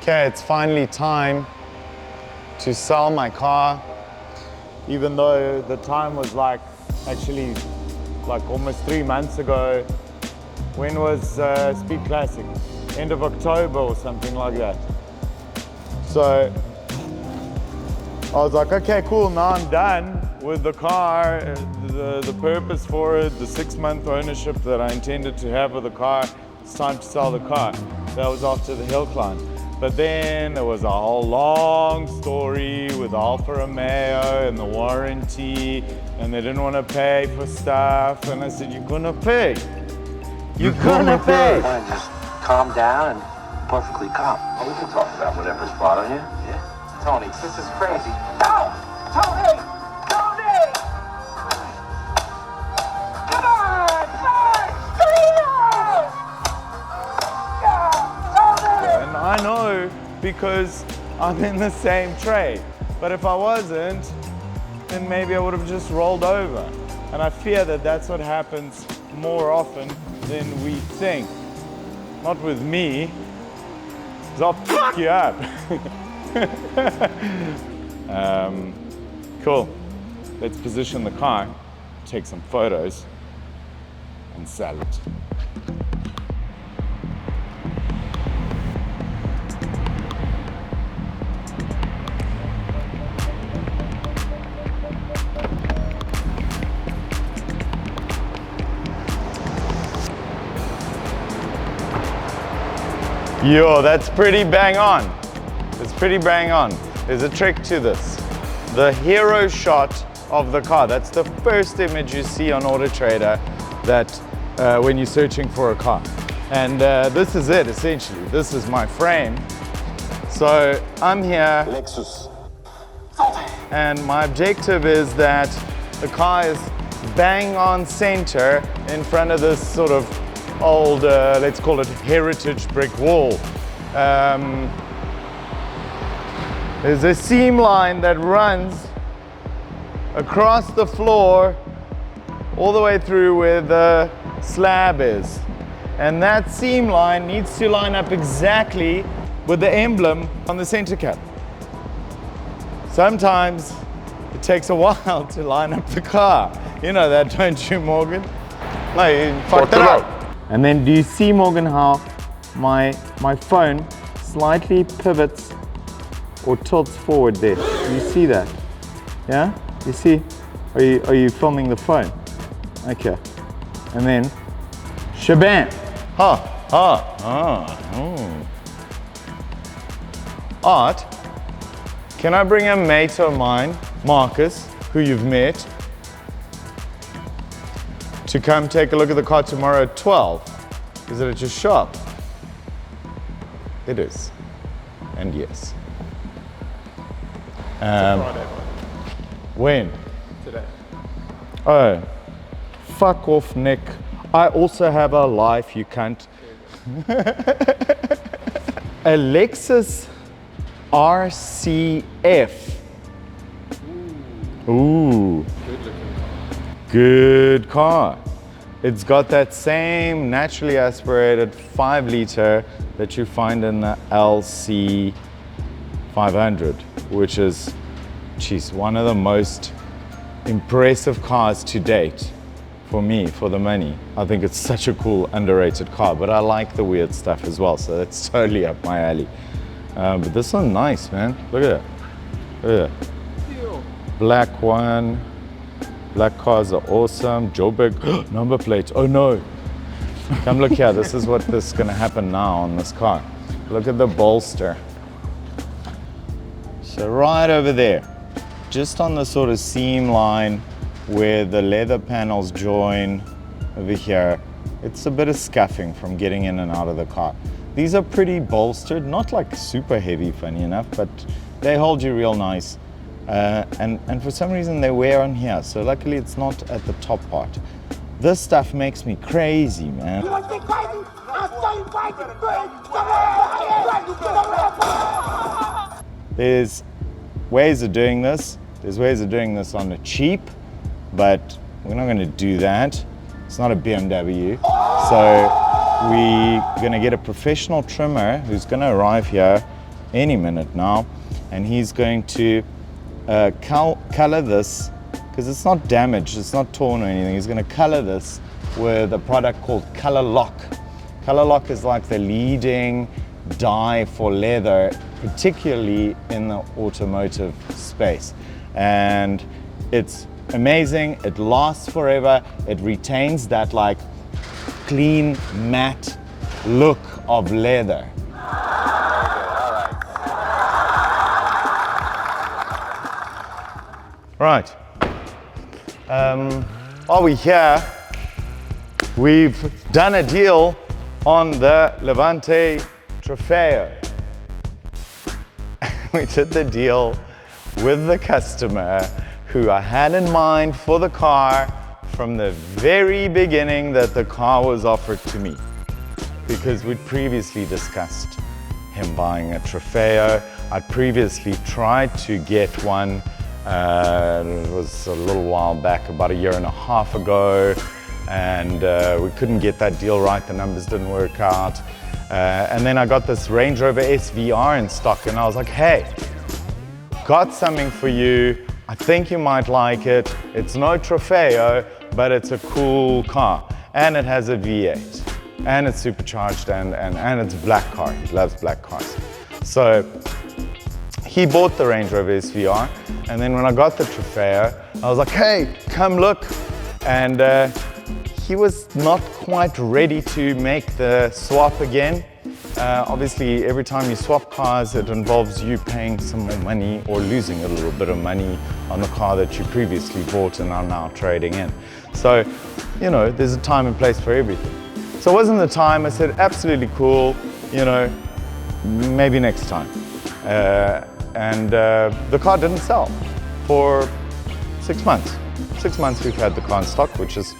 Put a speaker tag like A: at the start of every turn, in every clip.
A: Okay, it's finally time to sell my car, even though the time was actually almost 3 months ago. When was Speed Classic? End of October or something like that. So I was like, okay, cool, now I'm done with the car, the purpose for it, the 6-month ownership that I intended to have with the car. It's time to sell the car. That was after the hill climb. But then there was a whole long story with Alfa Romeo and the warranty, and they didn't want to pay for stuff. And I said, you're gonna pay. You're gonna pay.
B: Just calm down and perfectly calm. Oh, we can talk about whatever's bothering you. Yeah. Tony, this is crazy. No! Tony! Tony! Come on!
A: And I know because I'm in the same trade. But if I wasn't, then maybe I would have just rolled over. And I fear that that's what happens more often than we think. Not with me, because I'll fuck you up. Cool. Let's position the car, take some photos, and sell it. Yo, that's pretty bang on. It's pretty bang on. There's a trick to this. The hero shot of the car, that's the first image you see on Auto Trader that when you're searching for a car. And this is it, essentially. This is my frame. So I'm here.
B: Lexus.
A: And my objective is that the car is bang on center in front of this sort of old, let's call it heritage brick wall. There's a seam line that runs across the floor all the way through where the slab is. And that seam line needs to line up exactly with the emblem on the center cap. Sometimes it takes a while to line up the car. You know that, don't you, Morgan? No, you fucked it up. And then do you see, Morgan, how my phone slightly pivots or tilts forward there? Do you see that? Yeah? You see? Are you filming the phone? Okay. And then, shabam! Art, can I bring a mate of mine, Marcus, who you've met, to come take a look at the car tomorrow at 12? Is it at your shop? It is. And yes.
C: Friday.
A: When?
C: Today.
A: Oh, fuck off, Nick. I also have a life, you cunt. A Lexus RCF. Ooh. Good car. It's got that same naturally aspirated 5-liter that you find in the LC 500, which is, geez, one of the most impressive cars to date for me, for the money. I think it's such a cool, underrated car, but I like the weird stuff as well, so that's totally up my alley. But this one's nice, man. Look at that. Look at that. Black one. Black cars are awesome. Joburg number plate. Oh no. Come look here. This is what is going to happen now on this car. Look at the bolster. So right over there, just on the sort of seam line where the leather panels join over here, it's a bit of scuffing from getting in and out of the car. These are pretty bolstered, not like super heavy, funny enough, but they hold you real nice. And for some reason they wear on here, so luckily it's not at the top part. This stuff makes me crazy, man.
D: You want to get crazy? I'll show you crazy.
A: There's ways of doing this. There's ways of doing this on the cheap, but we're not going to do that. It's not a BMW. So we're going to get a professional trimmer who's going to arrive here any minute now, and he's going to color this, because it's not damaged, it's not torn or anything. He's going to color this with a product called Color Lock. Color Lock is like the leading dye for leather, particularly in the automotive space, and it's amazing. It lasts forever. It retains that like clean matte look of leather. Right. While we're here, we've done a deal on the Levante Trofeo. We did the deal with the customer who I had in mind for the car from the very beginning that the car was offered to me, because we'd previously discussed him buying a Trofeo. I'd previously tried to get one, it was a little while back, about a year and a half ago, and we couldn't get that deal right, the numbers didn't work out. And then I got this Range Rover SVR in stock, and I was like, hey, got something for you. I think you might like it. It's no Trofeo, but it's a cool car. And it has a V8. And it's supercharged, and it's a black car. He loves black cars. So he bought the Range Rover SVR. And then when I got the Trofeo, I was like, hey, come look. And he was not quite ready to make the swap again. Obviously, every time you swap cars, it involves you paying some more money or losing a little bit of money on the car that you previously bought and are now trading in. So, you know, there's a time and place for everything. So it wasn't the time. I said, absolutely cool, you know, maybe next time. And the car didn't sell for 6 months. 6 months we've had the car in stock, which is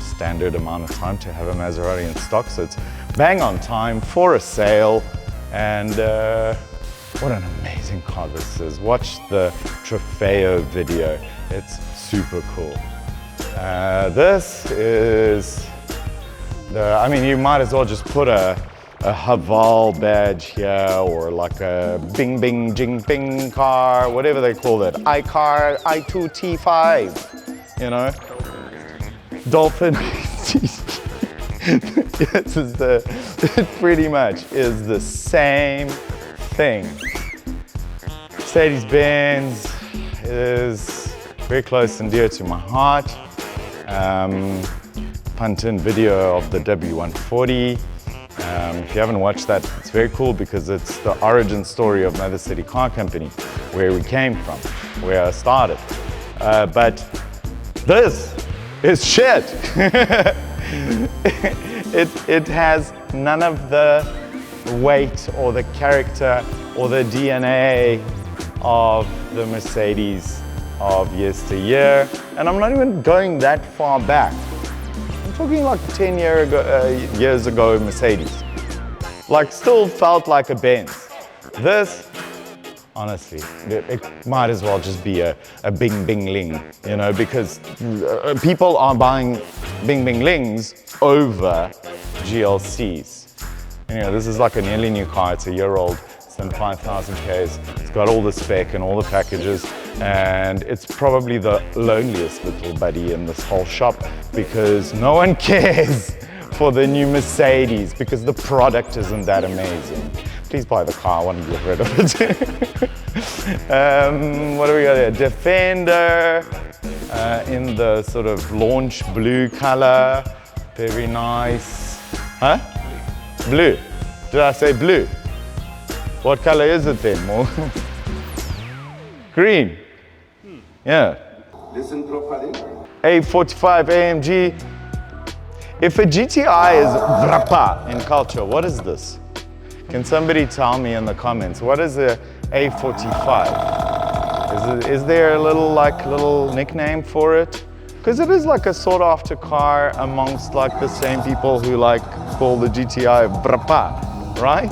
A: standard amount of time to have a Maserati in stock, so it's bang on time for a sale. And what an amazing car this is. Watch the Trofeo video, it's super cool. This is I mean, you might as well just put a Haval badge here, or like a Bing Bing Jing Bing car, whatever they call it, iCar i2 T5, you know. Dolphin. It pretty much is the same thing. Mercedes-Benz is very close and dear to my heart. Punt-in video of the W140. If you haven't watched that, it's very cool because it's the origin story of Mother City Car Company, where we came from, where I started. But this is shit. It has none of the weight or the character or the DNA of the Mercedes of yesteryear. And I'm not even going that far back. I'm talking like 10 years ago Mercedes. Like, still felt like a Benz. This, honestly, it might as well just be a Bing Bing Ling, you know, because people are buying Bing Bing Lings over GLCs. You know, this is like a nearly new car. It's a year old. It's done 5,000 Ks. It's got all the spec and all the packages, and it's probably the loneliest little buddy in this whole shop because no one cares for the new Mercedes because the product isn't that amazing. Please buy the car, I want to get rid of it. What do we got here? Defender in the sort of launch blue color. Very nice. Huh? Blue. Did I say blue? What color is it then, Mo? Green. Yeah.
D: Listen properly.
A: A45 AMG. If a GTI is brapa in culture, what is this? Can somebody tell me in the comments, what is a A45? Is there a little nickname for it? Because it is like a sought after car amongst like the same people who like call the GTI brapa, right?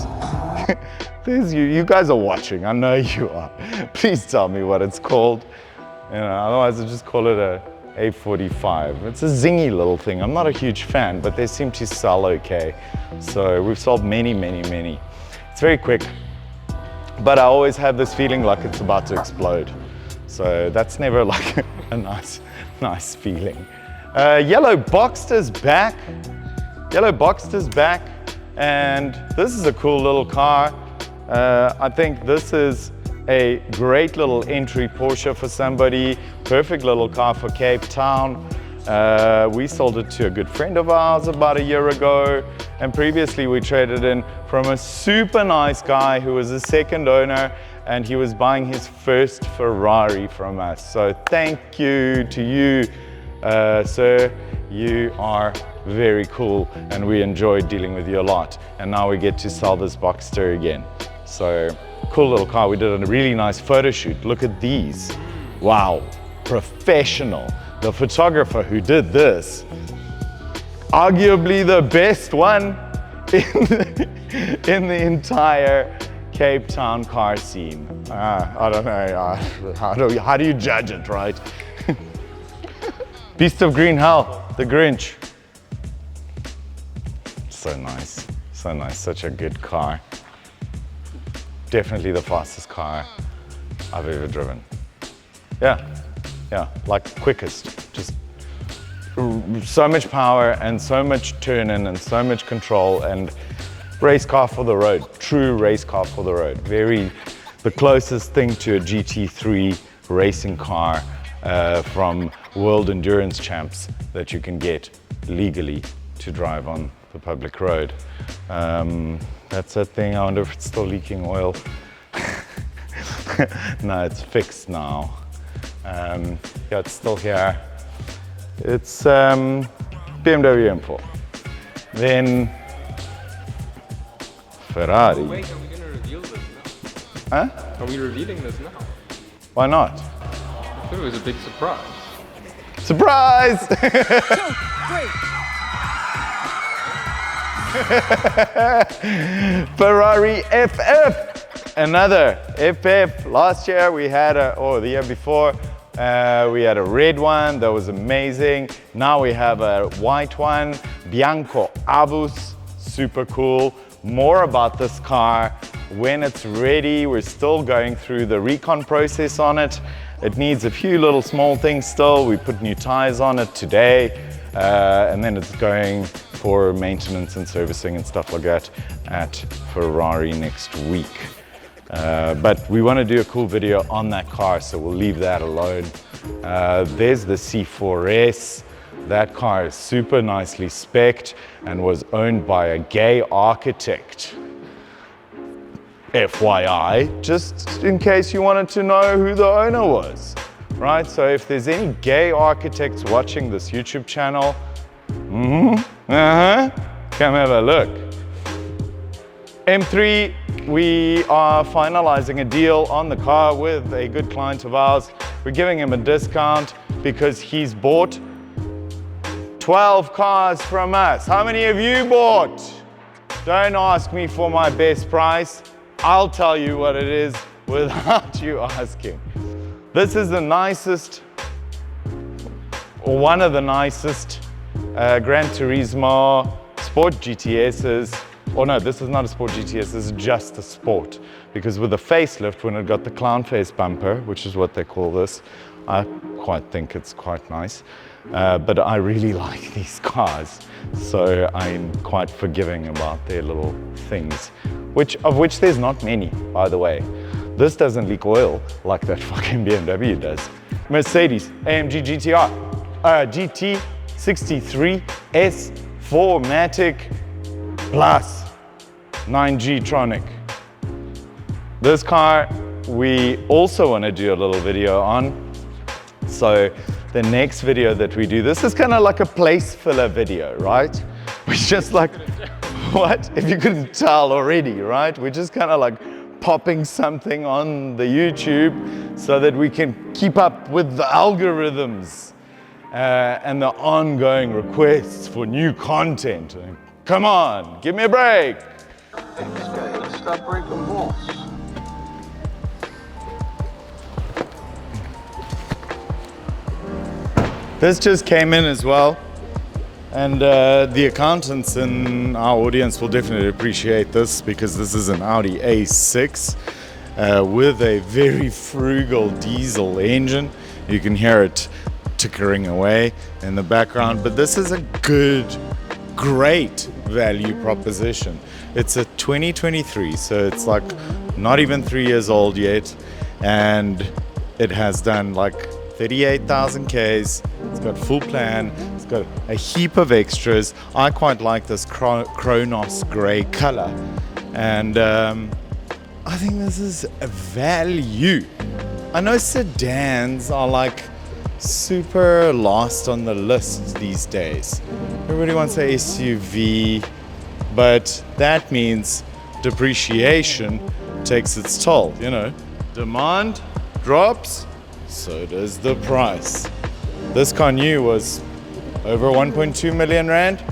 A: You guys are watching, I know you are. Please tell me what it's called. You know, otherwise I just call it a A45. It's a zingy little thing. I'm not a huge fan, but they seem to sell okay. So we've sold many. It's very quick. but I always have this feeling like it's about to explode. So that's never like a nice feeling. Yellow Boxster's back. Yellow Boxster's back, and this is a cool little car. I think this is a great little entry Porsche for somebody. Perfect little car for Cape Town. We sold it to a good friend of ours about a year ago, and previously we traded in from a super nice guy who was a second owner, and he was buying his first Ferrari from us. So thank you to you, sir. You are very cool, and we enjoyed dealing with you a lot. And now we get to sell this Boxster again. So cool little car. We did a really nice photo shoot. Look at these. Wow, professional. The photographer who did this, arguably the best one in the entire Cape Town car scene. I don't know, how do you judge it, right? Beast of Green Hell, the Grinch. So nice, such a good car. Definitely the fastest car I've ever driven. Yeah, like quickest. Just so much power and so much turn-in and so much control, and race car for the road, true race car for the road. The closest thing to a GT3 racing car from World Endurance Champs that you can get legally to drive on the public road. That's that thing. I wonder if it's still leaking oil. No, it's fixed now. Yeah, it's still here. It's BMW M4. Then Ferrari.
C: Wait, are we going to reveal this now?
A: Huh?
C: Are we revealing this now?
A: Why not?
C: I thought it was a big surprise.
A: Surprise!
D: 2, 3.
A: Ferrari FF, another FF. Last year we had the year before, we had a red one that was amazing. Now we have a white one, Bianco Abus, super cool. More about this car when it's ready. We're still going through the recon process on it. It needs a few little small things still. We put new tires on it today, and then it's going for maintenance and servicing and stuff like that at Ferrari next week. But we want to do a cool video on that car, so we'll leave that alone. There's the C4S. That car is super nicely spec'd and was owned by a gay architect. FYI, just in case you wanted to know who the owner was, right? So if there's any gay architects watching this YouTube channel, come have a look. M3, we are finalizing a deal on the car with a good client of ours. We're giving him a discount because he's bought 12 cars from us. How many of you bought? Don't ask me for my best price. I'll tell you what it is without you asking. This is the nicest, or one of the nicest, Gran Turismo Sport GTSs. Oh no, this is not a Sport GTS, this is just a Sport. Because with the facelift, when it got the clown face bumper, which is what they call this, I quite think it's quite nice. But I really like these cars, so I'm quite forgiving about their little things, of which there's not many, by the way. This doesn't leak oil like that fucking BMW does. Mercedes AMG GTR, GT63 S4matic Plus 9G Tronic. This car we also want to do a little video on. So the next video that we do, this is kind of like a place filler video, right? We're just like, what? If you couldn't tell already, right? We're just kind of like popping something on the YouTube so that we can keep up with the algorithms and the ongoing requests for new content. Come on, give me a break.
B: Stop breaking balls.
A: This just came in as well, and the accountants in our audience will definitely appreciate this because this is an Audi A6. with a very frugal diesel engine. You can hear it tickering away in the background, but this is a great value proposition. It's a 2023, so it's like not even 3 years old yet, and it has done like 38,000 Ks. It's got full plan. It's got a heap of extras. I quite like this Kronos gray color, and I think this is a value. I know sedans are like super lost on the list these days. Everybody wants a SUV, but that means depreciation takes its toll, you know. Demand drops, so does the price. This car new was over 1.2 million rand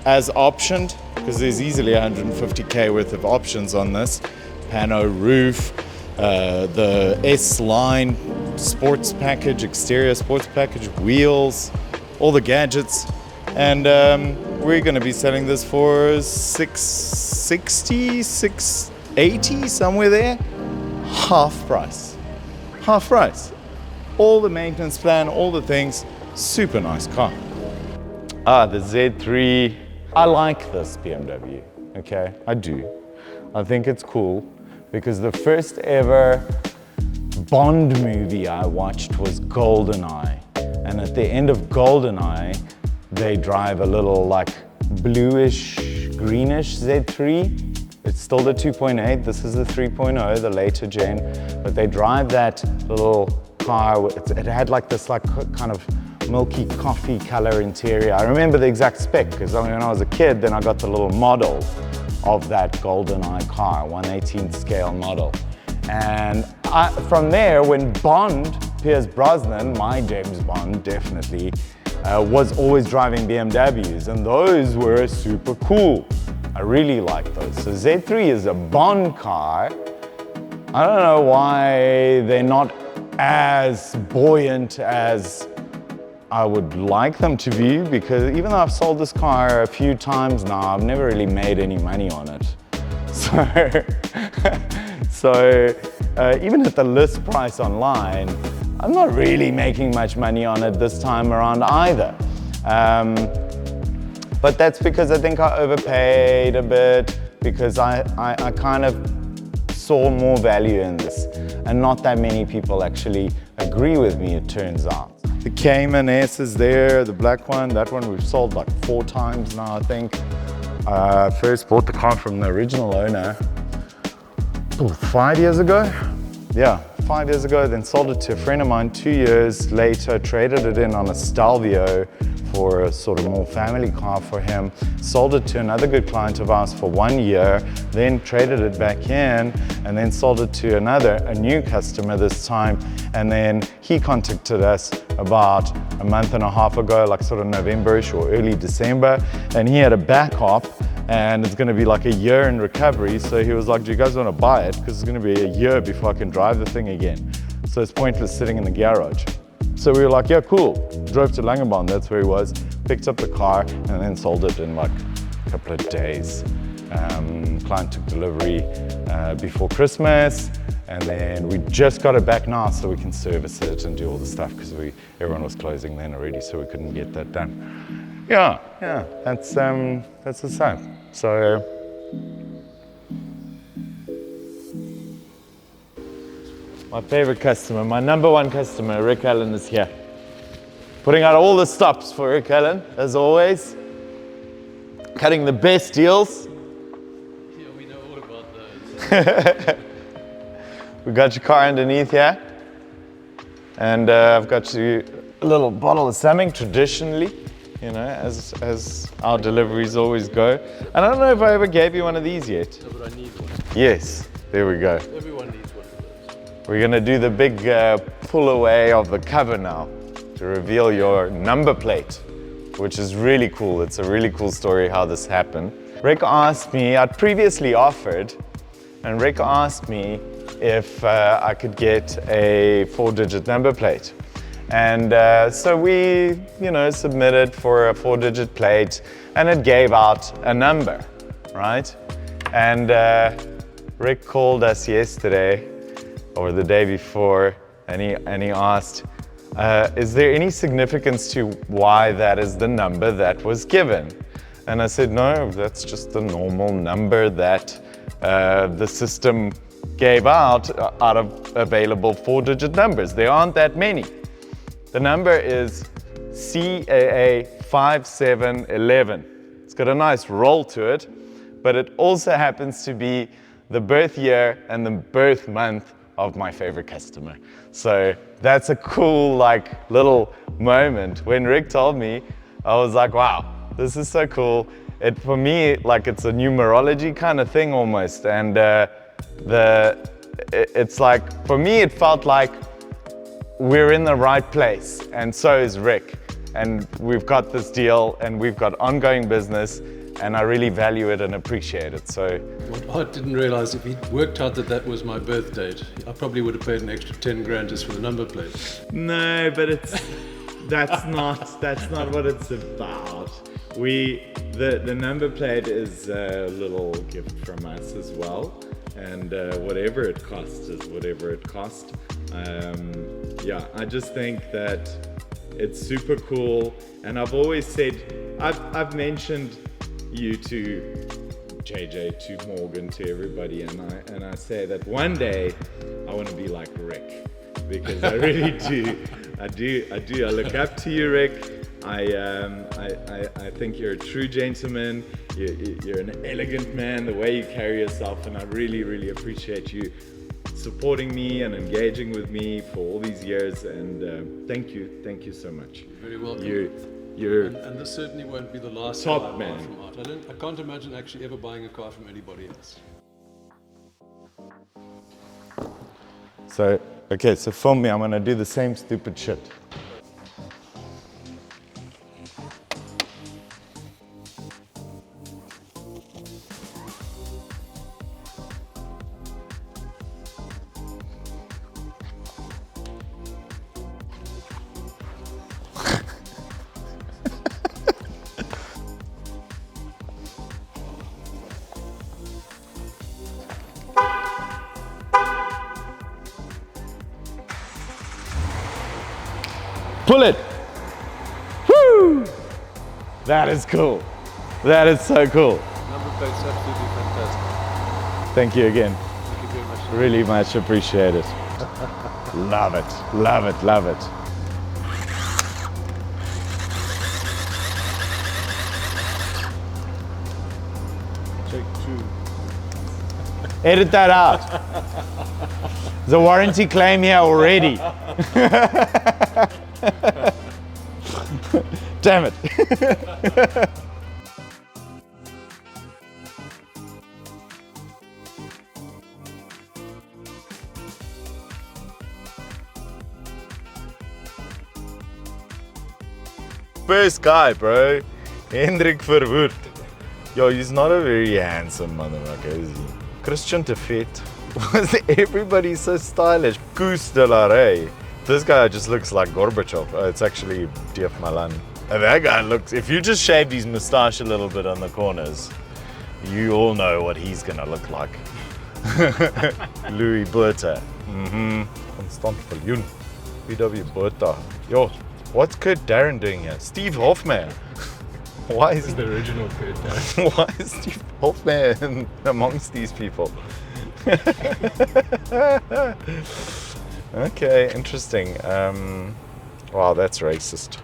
A: as optioned, because there's easily 150K worth of options on this. Pano roof, the S-Line sports package, exterior sports package, wheels, all the gadgets. And we're going to be selling this for 660, 680, somewhere there. Half price. Half price. All the maintenance plan, all the things. Super nice car. The Z3. I like this BMW, okay? I do. I think it's cool because the first ever Bond movie I watched was GoldenEye. And at the end of GoldenEye, they drive a little like bluish, greenish Z3. It's still the 2.8, this is the 3.0, the later gen, but they drive that little car. It had like this like kind of milky coffee color interior. I remember the exact spec because when I was a kid, then I got the little model of that GoldenEye car, 1/18th scale model. And from there, when Bond, Pierce Brosnan, my James Bond definitely, was always driving BMWs, and those were super cool. I really like those. So Z3 is a Bond car. I don't know why they're not as buoyant as I would like them to be, because even though I've sold this car a few times now, I've never really made any money on it. So even at the list price online, I'm not really making much money on it this time around either. But that's because I think I overpaid a bit, because I kind of saw more value in this. And not that many people actually agree with me, it turns out. The Cayman S is there, the black one. That one we've sold like 4 times now, I think. First bought the car from the original owner 5 years ago. Yeah, 5 years ago, then sold it to a friend of mine 2 years later, traded it in on a Stelvio for a sort of more family car for him, sold it to another good client of ours for 1 year, then traded it back in, and then sold it to a new customer this time, and then he contacted us about a month and a half ago, like sort of November-ish or early December, and he had a back op, and it's gonna be like a year in recovery, so he was like, do you guys wanna buy it? Because it's gonna be a year before I can drive the thing again. So it's pointless sitting in the garage. So we were like, yeah, cool. Drove to Langebaan, that's where he was, picked up the car, and then sold it in like a couple of days. Client took delivery before Christmas, and then we just got it back now so we can service it and do all the stuff, because everyone was closing then already, so we couldn't get that done. Yeah, that's the same. So. My favorite customer, my number one customer, Rick Allen, is here. Putting out all the stops for Rick Allen, as always. Cutting the best deals.
C: Yeah, we know all about those.
A: We got your car underneath here. And I've got you a little bottle of something, traditionally, you know, as our deliveries always go. And I don't know if I ever gave you one of these yet.
C: No, but I need one.
A: Yes, there we go.
C: Everyone needs one of those.
A: We're gonna do the big pull away of the cover now to reveal your number plate, which is really cool. It's a really cool story how this happened. Rick asked me, I'd previously offered, and Rick asked me if I could get a 4-digit number plate. And so we, submitted for a 4-digit plate, and it gave out a number, right? And Rick called us yesterday or the day before, and he asked, is there any significance to why that is the number that was given? And I said, no, that's just the normal number that the system gave out of available 4-digit numbers. There aren't that many. The number is CAA 5711. It's got a nice roll to it, but it also happens to be the birth year and the birth month of my favorite customer. So that's a cool little moment. When Rick told me, I was like, wow, this is so cool. For me, it's a numerology kind of thing almost. And it's like, for me, it felt like we're in the right place, and so is Rick. And we've got this deal, and we've got ongoing business, and I really value it and appreciate it. So
C: What I didn't realize, if he'd worked out that that was my birth date, I probably would have paid an extra 10 grand just for the number plate.
A: no, but that's not what it's about. The number plate is a little gift from us as well, and whatever it costs is whatever it costs. Yeah, I just think that it's super cool, and I've always said, I've mentioned you to JJ, to Morgan, to everybody, and I say that one day I want to be like Rick, because I really do. I look up to you, Rick. I think you're a true gentleman. You're an elegant man, the way you carry yourself, and I really, really appreciate you supporting me and engaging with me for all these years, and thank you so much.
C: You're very welcome.
A: You're
C: and this certainly won't be the last
A: top
C: car I buy
A: man.
C: from Art. I can't imagine actually ever buying a car from anybody else.
A: So film me, I'm gonna do the same stupid shit. Pull it! Woo! That is cool. That is so cool.
C: Number plate's absolutely fantastic.
A: Thank you again.
C: Thank you very much.
A: Really much appreciated. Love it, love it, love it.
C: Take 2.
A: Edit that out. There's a warranty claim here already. Damn it. First guy, bro. Hendrik Verwoerd. Yo, he's not a very handsome motherfucker, is he? Christian Tefet. Everybody's so stylish. Koos de la Rey. This guy just looks like Gorbachev. It's actually Dief Malan. And that guy looks, if you just shaved his moustache a little bit on the corners, you all know what he's gonna look like. Louis Burta. Constant Viljoen. VW Burta. Yo, what's Kurt Darren doing here? Steve Hoffman. Why is
C: The original Kurt Darren.
A: Why is Steve Hoffman amongst these people? Okay, interesting. Wow, that's racist.